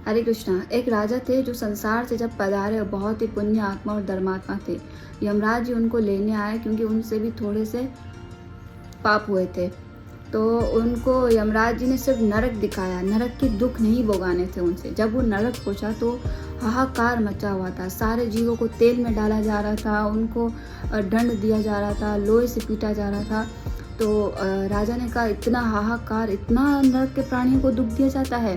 हरे कृष्णा। एक राजा थे जो संसार से जब पधारे और बहुत ही पुण्य आत्मा और धर्मात्मा थे। यमराज जी उनको लेने आए क्योंकि उनसे भी थोड़े से पाप हुए थे। तो उनको यमराज जी ने सिर्फ नरक दिखाया, नरक के दुख नहीं भोगाने थे उनसे। जब वो नरक पहुंचा तो हाहाकार मचा हुआ था। सारे जीवों को तेल में डाला जा रहा था, उनको दंड दिया जा रहा था, लोहे से पीटा जा रहा था। तो राजा ने कहा इतना हाहाकार, इतना नरक के प्राणियों को दुख दिया जाता है।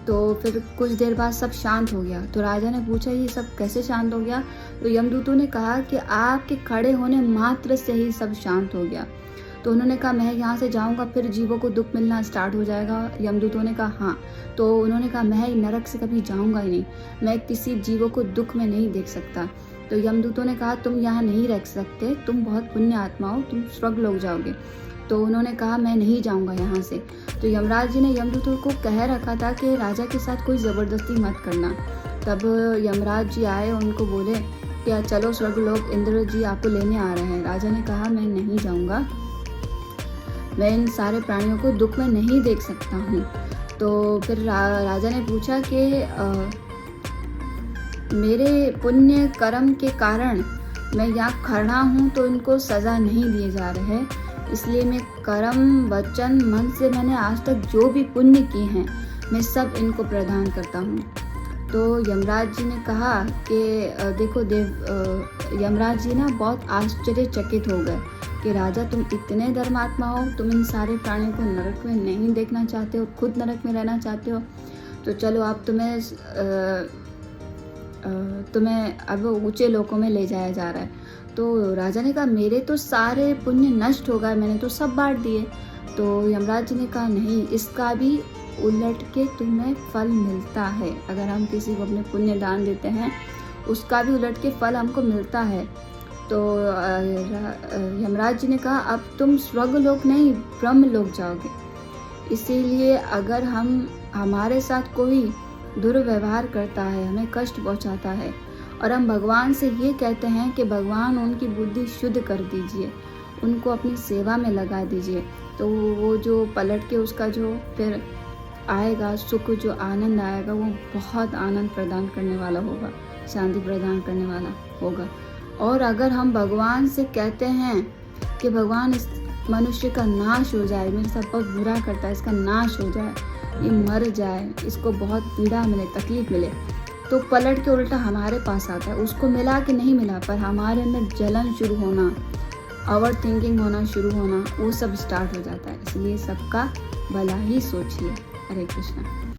तो फिर कुछ देर बाद सब शांत हो गया। तो राजा ने पूछा ये सब कैसे शांत हो गया? तो यमदूतों ने कहा कि आपके खड़े होने मात्र से ही सब शांत हो गया। तो उन्होंने कहा मैं यहाँ से जाऊँगा फिर जीवों को दुख मिलना स्टार्ट हो जाएगा। यमदूतों ने कहा हाँ। तो उन्होंने कहा मैं नरक से कभी जाऊँगा ही नहीं, मैं किसी जीवों को दुख में नहीं देख सकता। तो यमदूतों ने कहा तुम यहाँ नहीं रह सकते, तुम बहुत पुण्य आत्मा हो, तुम स्वर्ग लोग जाओगे। तो उन्होंने कहा मैं नहीं जाऊंगा यहाँ से। तो यमराज जी ने यमदूतों को कह रखा था कि राजा के साथ कोई ज़बरदस्ती मत करना। तब यमराज जी आए, उनको बोले क्या चलो स्वर्ग लोग, इंद्र जी आपको लेने आ रहे हैं। राजा ने कहा मैं नहीं जाऊंगा, मैं इन सारे प्राणियों को दुख में नहीं देख सकता हूँ। तो फिर राजा ने पूछा कि मेरे पुण्य कर्म के कारण मैं यहाँ खड़ा हूँ तो इनको सज़ा नहीं दिए जा रहे, इसलिए मैं कर्म वचन मन से मैंने आज तक जो भी पुण्य किए हैं मैं सब इनको प्रदान करता हूँ। तो यमराज जी ने कहा कि देखो यमराज जी ना बहुत आश्चर्यचकित हो गए कि राजा तुम इतने धर्मात्मा हो, तुम इन सारे प्राणियों को नरक में नहीं देखना चाहते हो, खुद नरक में रहना चाहते हो। तो चलो अब तुम्हें अब ऊंचे लोकों में ले जाया जा रहा है। तो राजा ने कहा मेरे तो सारे पुण्य नष्ट हो गए, मैंने तो सब बांट दिए। तो यमराज जी ने कहा नहीं, इसका भी उलट के तुम्हें फल मिलता है। अगर हम किसी को अपने पुण्य दान देते हैं उसका भी उलट के फल हमको मिलता है। तो यमराज जी ने कहा अब तुम स्वर्ग लोक नहीं ब्रह्म लोक जाओगे। इसीलिए अगर हमारे साथ कोई दुर्व्यवहार करता है, हमें कष्ट पहुंचाता है और हम भगवान से ये कहते हैं कि भगवान उनकी बुद्धि शुद्ध कर दीजिए, उनको अपनी सेवा में लगा दीजिए, तो वो जो पलट के उसका जो फिर आएगा सुख, जो आनंद आएगा वो बहुत आनंद प्रदान करने वाला होगा, शांति प्रदान करने वाला होगा। और अगर हम भगवान से कहते हैं कि भगवान इस मनुष्य का नाश हो जाए, मेरे साथ बहुत बुरा करता है, इसका नाश हो जाए, ये मर जाए, इसको बहुत पीड़ा मिले, तकलीफ मिले, तो पलट के उल्टा हमारे पास आता है। उसको मिला कि नहीं मिला, पर हमारे अंदर जलन शुरू होना, ओवर थिंकिंग होना शुरू होना, वो सब स्टार्ट हो जाता है। इसलिए सबका भला ही सोचिए। हरे कृष्णा।